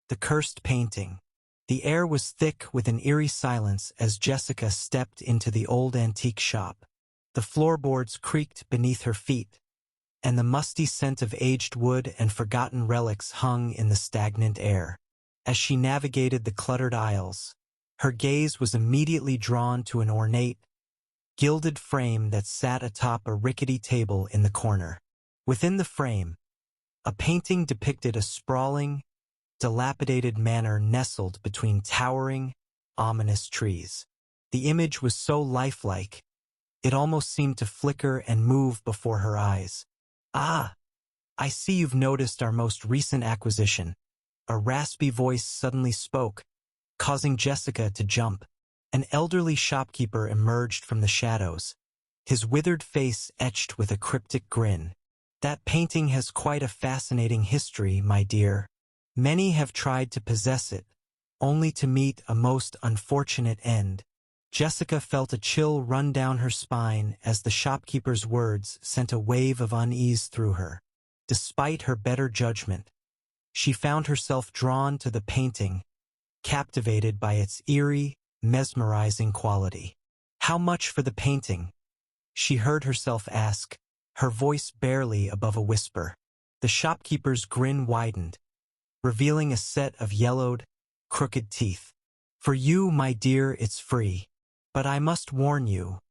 The cursed painting. The air was thick with an eerie silence as Jessica stepped into the old antique shop. The floorboards creaked beneath her feet, and the musty scent of aged wood and forgotten relics hung in the stagnant air. As she navigated the cluttered aisles, her gaze was immediately drawn to an ornate, gilded frame that sat atop a rickety table in the corner. Within the frame, a painting depicted a sprawling, dilapidated manor nestled between towering, ominous trees. The image was so lifelike, it almost seemed to flicker and move before her eyes. "Ah, I see you've noticed our most recent acquisition." A raspy voice suddenly spoke, causing Jessica to jump. An elderly shopkeeper emerged from the shadows, his withered face etched with a cryptic grin. "That painting has quite a fascinating history, my dear. Many have tried to possess it, only to meet a most unfortunate end." Jessica felt a chill run down her spine as the shopkeeper's words sent a wave of unease through her. Despite her better judgment, she found herself drawn to the painting, captivated by its eerie, mesmerizing quality. "How much for the painting?" she heard herself ask, her voice barely above a whisper. The shopkeeper's grin widened, revealing a set of yellowed, crooked teeth. "For you, my dear, it's free. But I must warn you,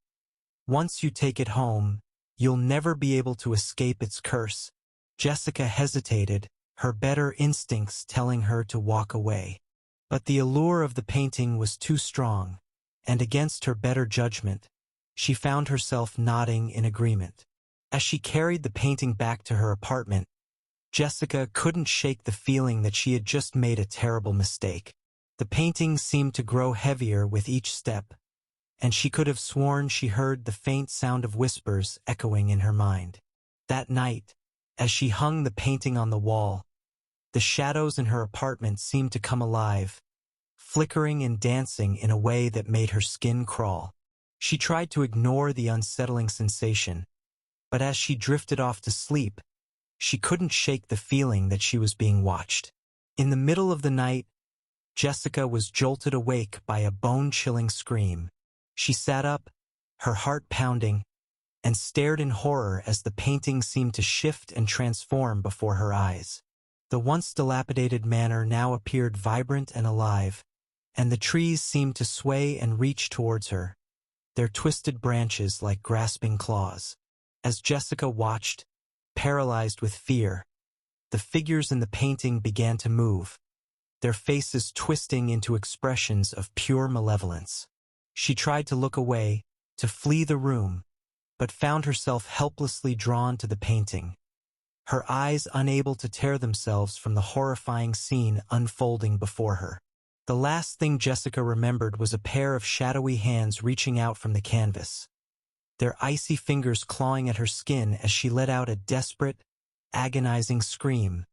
once you take it home, you'll never be able to escape its curse." Jessica hesitated, her better instincts telling her to walk away. But the allure of the painting was too strong, and against her better judgment, she found herself nodding in agreement. As she carried the painting back to her apartment, Jessica couldn't shake the feeling that she had just made a terrible mistake. The painting seemed to grow heavier with each step, and she could have sworn she heard the faint sound of whispers echoing in her mind. That night, as she hung the painting on the wall, the shadows in her apartment seemed to come alive, flickering and dancing in a way that made her skin crawl. She tried to ignore the unsettling sensation, but as she drifted off to sleep, she couldn't shake the feeling that she was being watched. In the middle of the night, Jessica was jolted awake by a bone-chilling scream. She sat up, her heart pounding, and stared in horror as the painting seemed to shift and transform before her eyes. The once dilapidated manor now appeared vibrant and alive, and the trees seemed to sway and reach towards her, their twisted branches like grasping claws. As Jessica watched, paralyzed with fear, the figures in the painting began to move, their faces twisting into expressions of pure malevolence. She tried to look away, to flee the room, but found herself helplessly drawn to the painting, her eyes unable to tear themselves from the horrifying scene unfolding before her. The last thing Jessica remembered was a pair of shadowy hands reaching out from the canvas, their icy fingers clawing at her skin as she let out a desperate, agonizing scream,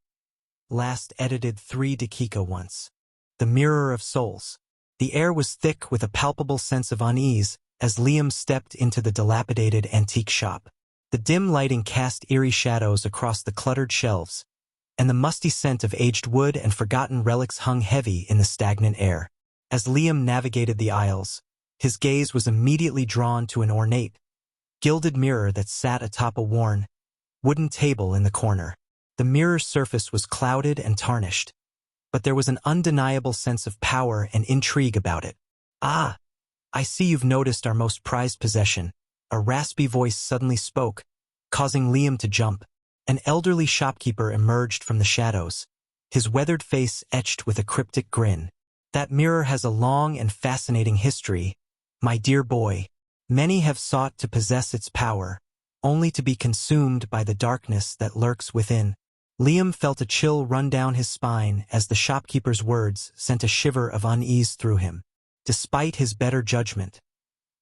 last edited 3 dakika once. The Mirror of Souls. The air was thick with a palpable sense of unease as Liam stepped into the dilapidated antique shop. The dim lighting cast eerie shadows across the cluttered shelves, and the musty scent of aged wood and forgotten relics hung heavy in the stagnant air. As Liam navigated the aisles, his gaze was immediately drawn to an ornate, gilded mirror that sat atop a worn, wooden table in the corner. The mirror's surface was clouded and tarnished, but there was an undeniable sense of power and intrigue about it. "Ah, I see you've noticed our most prized possession." A raspy voice suddenly spoke, causing Liam to jump. An elderly shopkeeper emerged from the shadows, his weathered face etched with a cryptic grin. "That mirror has a long and fascinating history, my dear boy. Many have sought to possess its power, only to be consumed by the darkness that lurks within." Liam felt a chill run down his spine as the shopkeeper's words sent a shiver of unease through him. Despite his better judgment,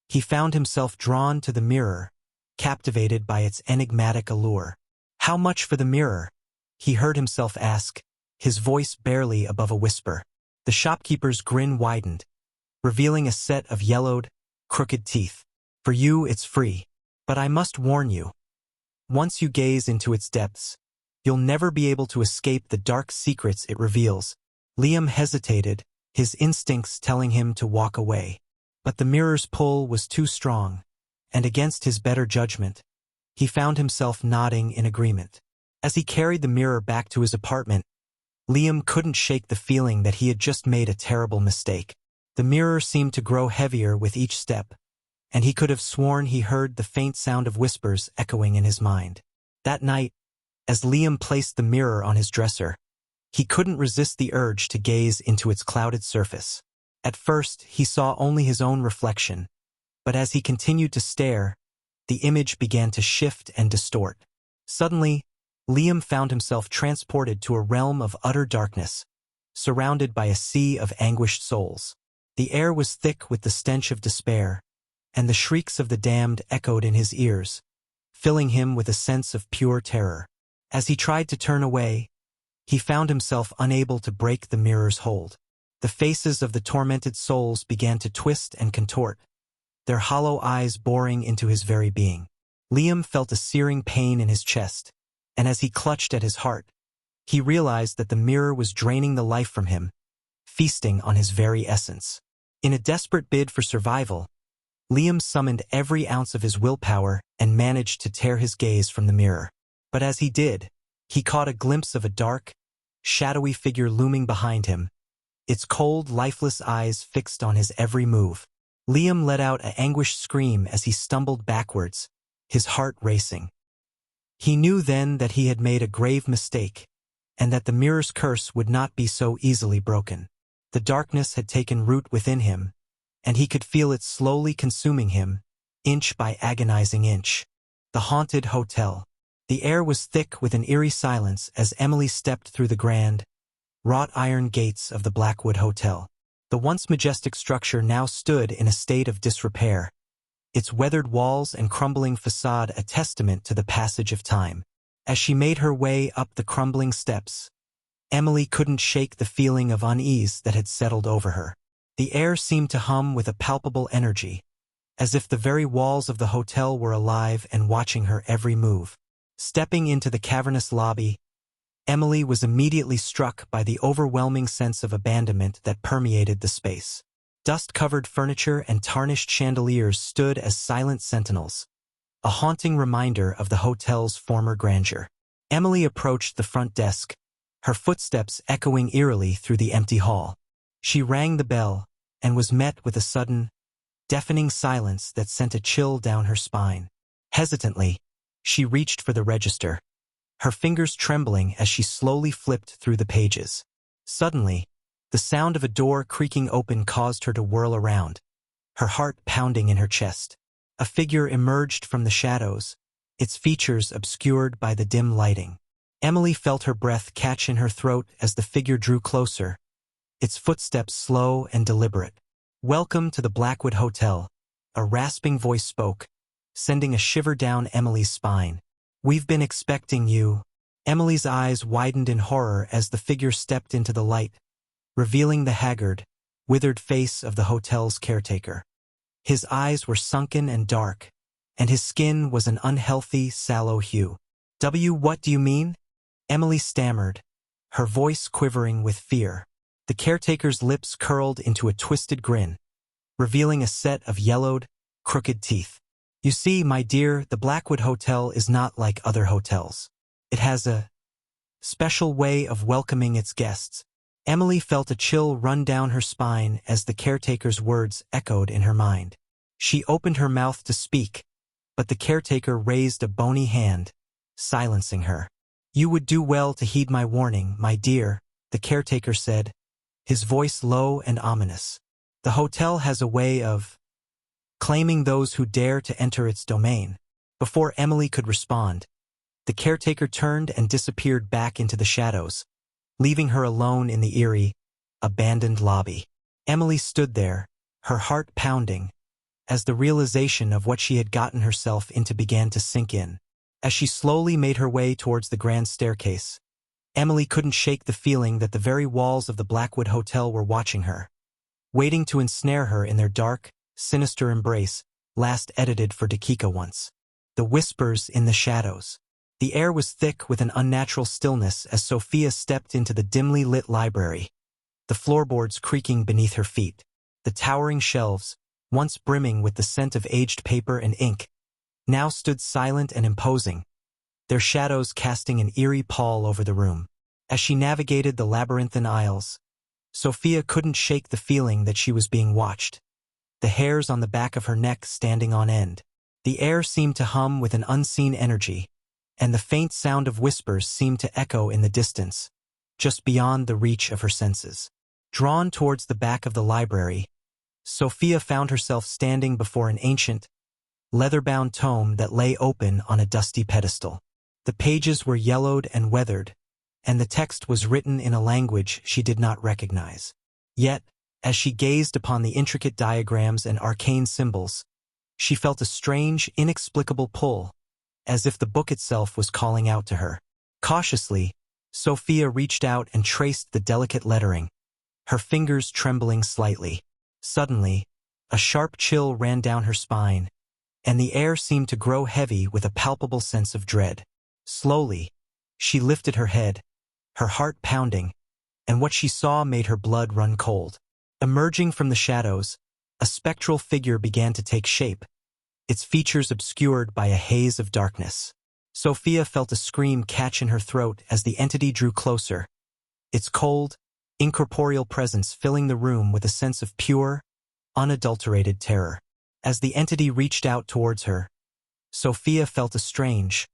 he found himself drawn to the mirror, captivated by its enigmatic allure. "How much for the mirror?" he heard himself ask, his voice barely above a whisper. The shopkeeper's grin widened, revealing a set of yellowed, crooked teeth. "For you, it's free. But I must warn you, once you gaze into its depths, you'll never be able to escape the dark secrets it reveals." Liam hesitated, his instincts telling him to walk away. But the mirror's pull was too strong, and against his better judgment, he found himself nodding in agreement. As he carried the mirror back to his apartment, Liam couldn't shake the feeling that he had just made a terrible mistake. The mirror seemed to grow heavier with each step, and he could have sworn he heard the faint sound of whispers echoing in his mind. That night, as Liam placed the mirror on his dresser, he couldn't resist the urge to gaze into its clouded surface. At first, he saw only his own reflection, but as he continued to stare, the image began to shift and distort. Suddenly, Liam found himself transported to a realm of utter darkness, surrounded by a sea of anguished souls. The air was thick with the stench of despair, and the shrieks of the damned echoed in his ears, filling him with a sense of pure terror. As he tried to turn away, he found himself unable to break the mirror's hold. The faces of the tormented souls began to twist and contort, their hollow eyes boring into his very being. Liam felt a searing pain in his chest, and as he clutched at his heart, he realized that the mirror was draining the life from him, feasting on his very essence. In a desperate bid for survival, Liam summoned every ounce of his willpower and managed to tear his gaze from the mirror. But as he did, he caught a glimpse of a dark, shadowy figure looming behind him, its cold, lifeless eyes fixed on his every move. Liam let out an anguished scream as he stumbled backwards, his heart racing. He knew then that he had made a grave mistake, and that the mirror's curse would not be so easily broken. The darkness had taken root within him, and he could feel it slowly consuming him, inch by agonizing inch. The haunted hotel. The air was thick with an eerie silence as Emily stepped through the grand, wrought iron gates of the Blackwood Hotel. The once majestic structure now stood in a state of disrepair, its weathered walls and crumbling facade a testament to the passage of time. As she made her way up the crumbling steps, Emily couldn't shake the feeling of unease that had settled over her. The air seemed to hum with a palpable energy, as if the very walls of the hotel were alive and watching her every move. Stepping into the cavernous lobby, Emily was immediately struck by the overwhelming sense of abandonment that permeated the space. Dust-covered furniture and tarnished chandeliers stood as silent sentinels, a haunting reminder of the hotel's former grandeur. Emily approached the front desk, her footsteps echoing eerily through the empty hall. She rang the bell and was met with a sudden, deafening silence that sent a chill down her spine. Hesitantly, she reached for the register, her fingers trembling as she slowly flipped through the pages. Suddenly, the sound of a door creaking open caused her to whirl around, her heart pounding in her chest. A figure emerged from the shadows, its features obscured by the dim lighting. Emily felt her breath catch in her throat as the figure drew closer, its footsteps slow and deliberate. "Welcome to the Blackwood Hotel," a rasping voice spoke, sending a shiver down Emily's spine. "We've been expecting you." Emily's eyes widened in horror as the figure stepped into the light, revealing the haggard, withered face of the hotel's caretaker. His eyes were sunken and dark, and his skin was an unhealthy, sallow hue. What do you mean?" Emily stammered, her voice quivering with fear. The caretaker's lips curled into a twisted grin, revealing a set of yellowed, crooked teeth. "You see, my dear, the Blackwood Hotel is not like other hotels. It has a special way of welcoming its guests." Emily felt a chill run down her spine as the caretaker's words echoed in her mind. She opened her mouth to speak, but the caretaker raised a bony hand, silencing her. "You would do well to heed my warning, my dear," the caretaker said, his voice low and ominous. "The hotel has a way of claiming those who dare to enter its domain." Before Emily could respond, the caretaker turned and disappeared back into the shadows, leaving her alone in the eerie, abandoned lobby. Emily stood there, her heart pounding, as the realization of what she had gotten herself into began to sink in. As she slowly made her way towards the grand staircase, Emily couldn't shake the feeling that the very walls of the Blackwood Hotel were watching her, waiting to ensnare her in their dark, sinister embrace, last edited for Dakika once. The whispers in the shadows. The air was thick with an unnatural stillness as Sophia stepped into the dimly lit library, the floorboards creaking beneath her feet. The towering shelves, once brimming with the scent of aged paper and ink, now stood silent and imposing, their shadows casting an eerie pall over the room. As she navigated the labyrinthine aisles, Sophia couldn't shake the feeling that she was being watched, the hairs on the back of her neck standing on end. The air seemed to hum with an unseen energy, and the faint sound of whispers seemed to echo in the distance, just beyond the reach of her senses. Drawn towards the back of the library, Sophia found herself standing before an ancient, leather-bound tome that lay open on a dusty pedestal. The pages were yellowed and weathered, and the text was written in a language she did not recognize. Yet, as she gazed upon the intricate diagrams and arcane symbols, she felt a strange, inexplicable pull, as if the book itself was calling out to her. Cautiously, Sophia reached out and traced the delicate lettering, her fingers trembling slightly. Suddenly, a sharp chill ran down her spine, and the air seemed to grow heavy with a palpable sense of dread. Slowly, she lifted her head, her heart pounding, and what she saw made her blood run cold. Emerging from the shadows, a spectral figure began to take shape, its features obscured by a haze of darkness. Sophia felt a scream catch in her throat as the entity drew closer, its cold, incorporeal presence filling the room with a sense of pure, unadulterated terror. As the entity reached out towards her, Sophia felt a strange,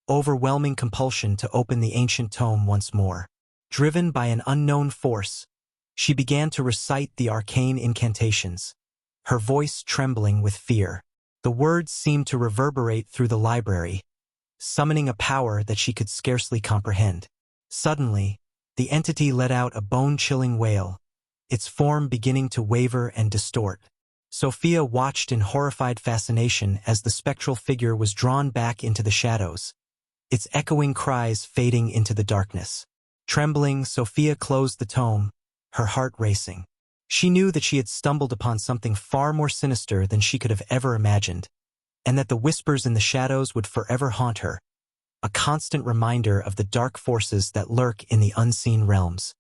overwhelming compulsion to open the ancient tome once more. Driven by an unknown force, she began to recite the arcane incantations, her voice trembling with fear. The words seemed to reverberate through the library, summoning a power that she could scarcely comprehend. Suddenly, the entity let out a bone-chilling wail, its form beginning to waver and distort. Sophia watched in horrified fascination as the spectral figure was drawn back into the shadows, its echoing cries fading into the darkness. Trembling, Sophia closed the tome, her heart racing. She knew that she had stumbled upon something far more sinister than she could have ever imagined, and that the whispers in the shadows would forever haunt her, a constant reminder of the dark forces that lurk in the unseen realms.